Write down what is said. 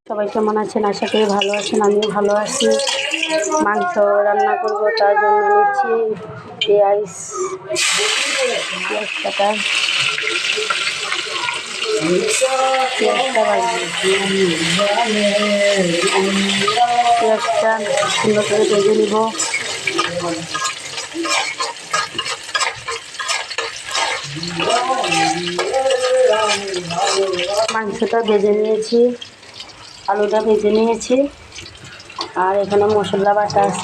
সবাই কেমন আছেন? আশা করি ভালো আছেন, আমিও ভালো আছি। মাংস রান্না করবো, তার জন্য নিচ্ছি পেঁয়াজ কাটা, পেঁয়াজটা সুন্দর করে ভেজে নিব। মাংসটা ভেজে নিয়েছি, আলুটা ভেজে নিয়েছি, আর এখানে মশলা বাটা আছে।